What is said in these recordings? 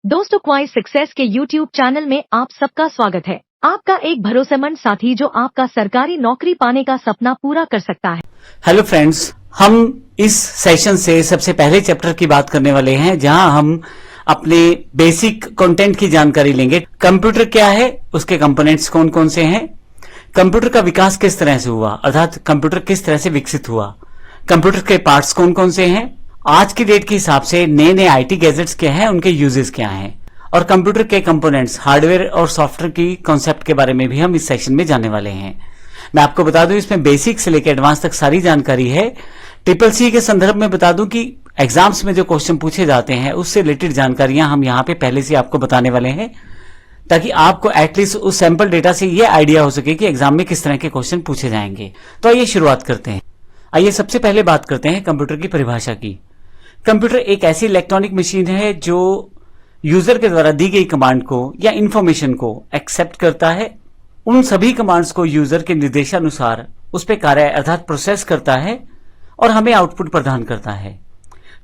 दोस्तों, क्वाइस सक्सेस के YouTube channel में आप सबका स्वागत है। आपका एक भरोसेमंद साथी जो आपका सरकारी नौकरी पाने का सपना पूरा कर सकता है। हेलो फ्रेंड्स, हम इस सेशन से सबसे पहले चैप्टर की बात करने वाले हैं जहां हम अपने बेसिक कंटेंट की जानकारी लेंगे। कंप्यूटर क्या है, उसके कंपोनेंट्स कौन कौन से हैं, कंप्यूटर का विकास किस तरह से हुआ, अर्थात कंप्यूटर किस तरह से विकसित हुआ, कंप्यूटर के पार्ट्स कौन कौन से हैं, आज की डेट के हिसाब से नए नए आईटी गैजेट्स क्या हैं, उनके यूजेस क्या हैं, और कंप्यूटर के कंपोनेंट्स हार्डवेयर और सॉफ्टवेयर की कॉन्सेप्ट के बारे में भी हम इस सेशन में जानने वाले हैं। मैं आपको बता दूं, इसमें बेसिक से लेकर एडवांस तक सारी जानकारी है। ट्रिपल सी के संदर्भ में बता दूं कि एग्जाम्स में जो क्वेश्चन पूछे जाते हैं उससे रिलेटेड जानकारियां हम यहां पे पहले से आपको बताने वाले हैं, ताकि आपको एटलीस्ट उस सैंपल डेटा से ये आइडिया हो सके कि एग्जाम में किस तरह के क्वेश्चन पूछे जाएंगे। तो आइए शुरुआत करते हैं। आइए सबसे पहले बात करते हैं कंप्यूटर की परिभाषा की। कंप्यूटर एक ऐसी इलेक्ट्रॉनिक मशीन है जो यूजर के द्वारा दी गई कमांड को या इंफॉर्मेशन को एक्सेप्ट करता है, उन सभी कमांड्स को यूजर के निर्देशानुसार उस पर कार्य अर्थात प्रोसेस करता है और हमें आउटपुट प्रदान करता है।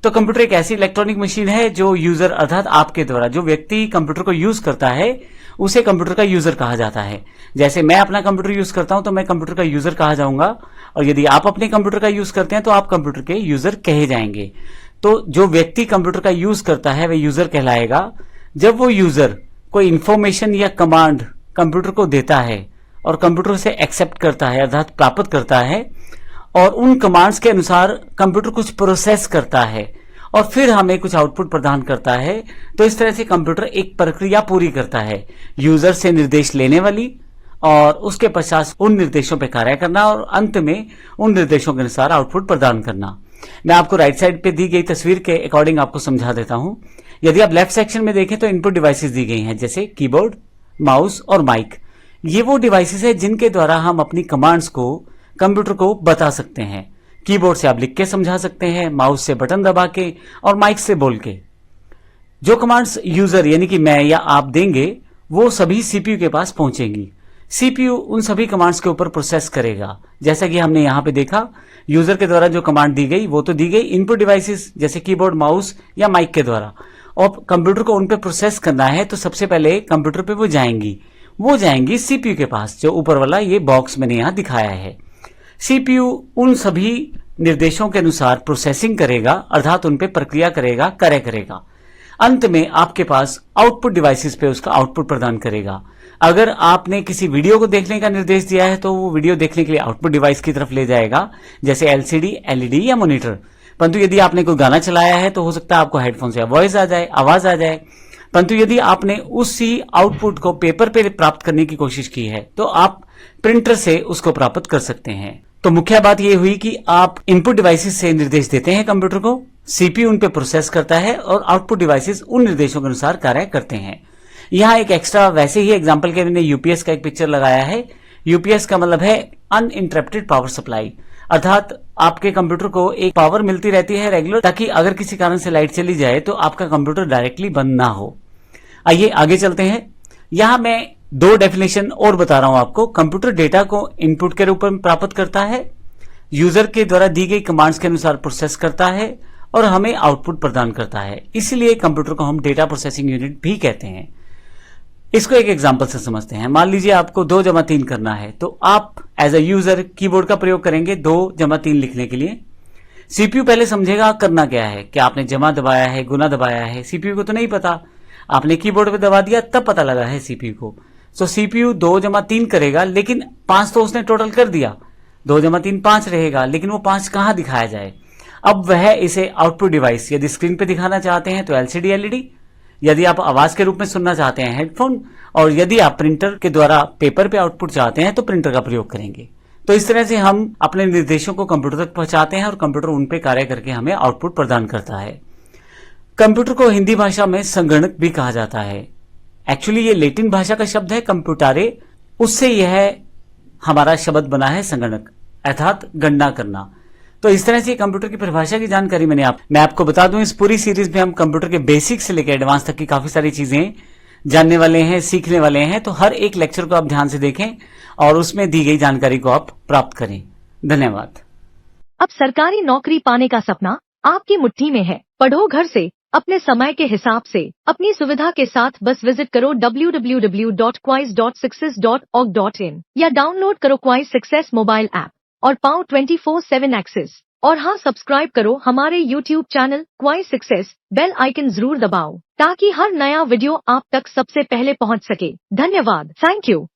तो कंप्यूटर एक ऐसी इलेक्ट्रॉनिक मशीन है जो यूजर अर्थात आपके द्वारा जो व्यक्ति कंप्यूटर को यूज करता है उसे कंप्यूटर का यूजर कहा जाता है। जैसे मैं अपना कंप्यूटर यूज करता हूं तो मैं कंप्यूटर का यूजर कहा जाऊंगा, और यदि आप अपने कंप्यूटर का यूज करते हैं तो आप कंप्यूटर के यूजर कहे जाएंगे। तो जो व्यक्ति कंप्यूटर का यूज करता है वह यूजर कहलाएगा। जब वो यूजर कोई इंफॉर्मेशन या कमांड कंप्यूटर को देता है और कंप्यूटर से एक्सेप्ट करता है अर्थात प्राप्त करता है, और उन कमांड्स के अनुसार कंप्यूटर कुछ प्रोसेस करता है और फिर हमें कुछ आउटपुट प्रदान करता है, तो इस तरह से कंप्यूटर एक प्रक्रिया पूरी करता है, यूजर से निर्देश लेने वाली और उसके पश्चात उन निर्देशों पर कार्य करना और अंत में उन निर्देशों के अनुसार आउटपुट प्रदान करना। मैं आपको राइट साइड पे दी गई तस्वीर के अकॉर्डिंग आपको समझा देता हूं। यदि आप लेफ्ट सेक्शन में देखें तो इनपुट डिवाइसेस दी गई हैं, जैसे कीबोर्ड, माउस और माइक। ये वो डिवाइसेस है जिनके द्वारा हम अपनी कमांड्स को कंप्यूटर को बता सकते हैं। कीबोर्ड से आप लिख के समझा सकते हैं, माउस से बटन दबा के और माइक से बोल के। जो कमांड्स यूजर यानी कि मैं या आप देंगे वो सभी सीपीयू के पास पहुंचेंगी। सीपीयू उन सभी कमांड्स के ऊपर प्रोसेस करेगा। जैसा कि हमने यहां पे देखा, यूजर के द्वारा जो कमांड दी गई वो तो दी गई इनपुट डिवाइसेस जैसे कीबोर्ड, माउस या माइक के द्वारा, और कंप्यूटर को उन पे प्रोसेस करना है तो सबसे पहले कंप्यूटर पे वो जाएंगी सीपीयू के पास, जो ऊपर वाला ये बॉक्स मैंने यहां दिखाया है। सीपीयू उन सभी निर्देशों के अनुसार प्रोसेसिंग करेगा अर्थात उन पे प्रक्रिया करेगा, कार्य करेगा। अंत में आपके पास आउटपुट डिवाइसेस पे उसका आउटपुट प्रदान करेगा। अगर आपने किसी वीडियो को देखने का निर्देश दिया है तो वो वीडियो देखने के लिए आउटपुट डिवाइस की तरफ ले जाएगा, जैसे एलसीडी, एलईडी या मॉनिटर। परंतु यदि आपने कोई गाना चलाया है तो हो सकता है आपको हेडफोन से आवाज आ जाए। परंतु यदि आपने उसी आउटपुट को पेपर पे प्राप्त करने की कोशिश की है तो आप प्रिंटर से उसको प्राप्त कर सकते हैं। तो मुख्य बात यह हुई कि आप इनपुट डिवाइसेस से निर्देश देते हैं कंप्यूटर को, सीपीयू उन पे प्रोसेस करता है और आउटपुट डिवाइसेस उन निर्देशों के अनुसार कार्य करते हैं। यहां एक एक्स्ट्रा वैसे ही एग्जांपल के मैंने यूपीएस का एक पिक्चर लगाया है। यूपीएस का मतलब है अनइंटरप्टेड पावर सप्लाई, अर्थात आपके कंप्यूटर को एक पावर मिलती रहती है रेगुलर, ताकि अगर किसी कारण से लाइट चली जाए तो आपका कंप्यूटर डायरेक्टली बंद ना हो। आइए आगे चलते हैं। यहां मैं दो डेफिनेशन और बता रहा हूं आपको। कंप्यूटर डेटा को इनपुट के रूप में प्राप्त करता है, यूजर के द्वारा दी गई कमांड्स के अनुसार प्रोसेस करता है और हमें आउटपुट प्रदान करता है। इसलिए कंप्यूटर को हम डेटा प्रोसेसिंग यूनिट भी कहते हैं। इसको एक एग्जांपल से समझते हैं। मान लीजिए आपको 2+3 करना है, तो आप एज अ यूजर कीबोर्ड का प्रयोग करेंगे 2+3 लिखने के लिए। सीपीयू पहले समझेगा करना क्या है, क्या आपने जमा दबाया है, गुना दबाया है। सीपीयू को तो नहीं पता, आपने कीबोर्ड पे दबा दिया तब पता लगा है सीपीयू को। सो सीपीयू 2+3 करेगा, लेकिन 5 तो उसने टोटल कर दिया। 2+3 5 रहेगा, लेकिन वो 5 कहां दिखाया जाए। अब वह इसे आउटपुट डिवाइस, यदि स्क्रीन पे दिखाना चाहते हैं तो एलसीडी, एलईडी, यदि आप आवाज के रूप में सुनना चाहते हैं हेडफोन, और यदि आप प्रिंटर के द्वारा पेपर पे आउटपुट चाहते हैं तो प्रिंटर का प्रयोग करेंगे। तो इस तरह से हम अपने निर्देशों को कंप्यूटर तक पहुंचाते हैं और कंप्यूटर उन पे कार्य करके हमें आउटपुट प्रदान करता है। कंप्यूटर को हिंदी भाषा में संगणक भी कहा जाता है। एक्चुअली ये लैटिन भाषा का शब्द है कंप्यूटारे, उससे यह हमारा शब्द बना है संगणक अर्थात गणना करना। तो इस तरह से कंप्यूटर की परिभाषा की जानकारी मैं आपको बता दूं। इस पूरी सीरीज में हम कंप्यूटर के बेसिक से लेकर एडवांस तक की काफी सारी चीजें जानने वाले हैं, सीखने वाले हैं। तो हर एक लेक्चर को आप ध्यान से देखें और उसमें दी गई जानकारी को आप प्राप्त करें। धन्यवाद। अब सरकारी नौकरी पाने का सपना आपकी मुट्ठी में है। पढ़ो घर से, अपने समय के हिसाब से अपनी सुविधा के साथ बस विजिट करो www.quis.success.org.in या डाउनलोड करो क्वाइस सक्सेस मोबाइल ऐप और पाओ 24/7 एक्सेस। और हाँ, सब्सक्राइब करो हमारे YouTube channel quiz success, bell icon जरूर दबाओ ताकि हर नया वीडियो आप तक सबसे पहले पहुंच सके। धन्यवाद। Thank you.